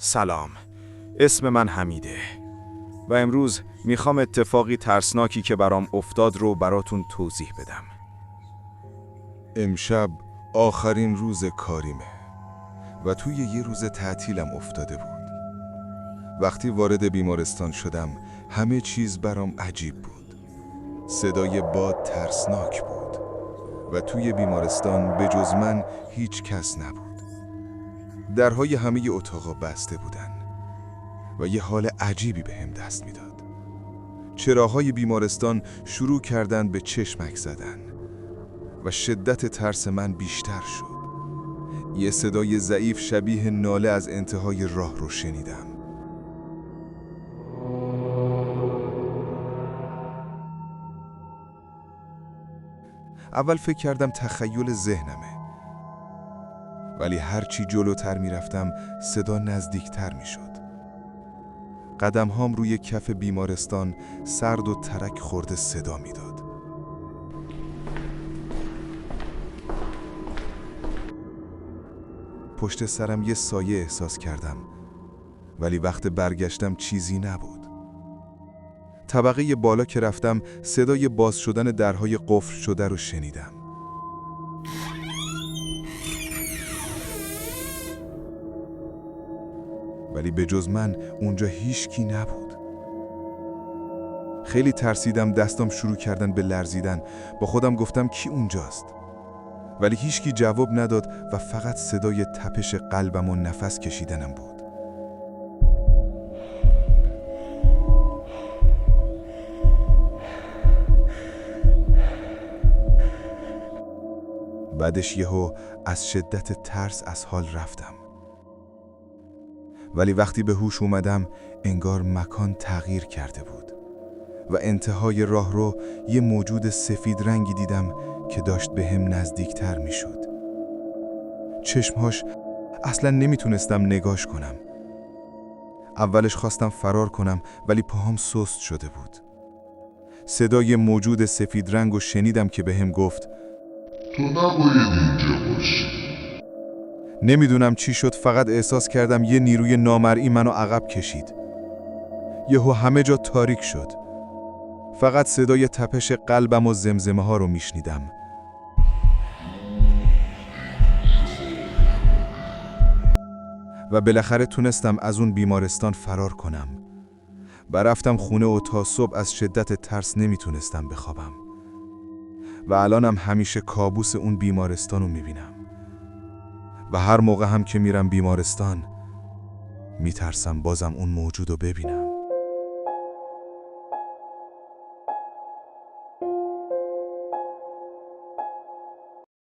سلام، اسم من حمیده و امروز میخوام اتفاقی ترسناکی که برام افتاد رو براتون توضیح بدم. امشب آخرین روز کاریمه و توی یه روز تعطیلم افتاده بود. وقتی وارد بیمارستان شدم همه چیز برام عجیب بود. صدای باد ترسناک بود و توی بیمارستان به جز من هیچ کس نبود. درهای همه اتاقا بسته بودن و یه حال عجیبی بهم دست میداد. چراغ‌های بیمارستان شروع کردن به چشمک زدن و شدت ترس من بیشتر شد. یه صدای ضعیف شبیه ناله از انتهای راه رو شنیدم. اول فکر کردم تخیل ذهنمه، ولی هرچی جلوتر میرفتم صدا نزدیکتر میشد. قدمهام روی کف بیمارستان سرد و ترک خورده صدا میداد. پشت سرم یه سایه احساس کردم، ولی وقت برگشتم چیزی نبود. طبقه بالا که رفتم صدای باز شدن درهای قفل شده رو شنیدم. ولی به جز من اونجا هیچکی نبود. خیلی ترسیدم، دستام شروع کردن به لرزیدن. با خودم گفتم کی اونجاست؟ ولی هیچکی جواب نداد و فقط صدای تپش قلبم و نفس کشیدنم بود. بعدش یهو از شدت ترس از حال رفتم. ولی وقتی به هوش اومدم انگار مکان تغییر کرده بود و انتهای راه رو یه موجود سفید رنگی دیدم که داشت به هم نزدیکتر می شد. چشمهاش اصلا نمیتونستم نگاش کنم. اولش خواستم فرار کنم ولی پاهام سست شده بود. صدای موجود سفید رنگ رو شنیدم که به هم گفت تو نباید اینجا باشی. نمیدونم چی شد، فقط احساس کردم یه نیروی نامرئی منو عقب کشید. یهو همه جا تاریک شد. فقط صدای تپش قلبم و زمزمه ها رو میشنیدم. و بالاخره تونستم از اون بیمارستان فرار کنم. رفتم خونه و تا صبح از شدت ترس نمیتونستم بخوابم. و الانم همیشه کابوس اون بیمارستان رو میبینم. و هر موقع هم که میرم بیمارستان میترسم بازم اون موجود رو ببینم.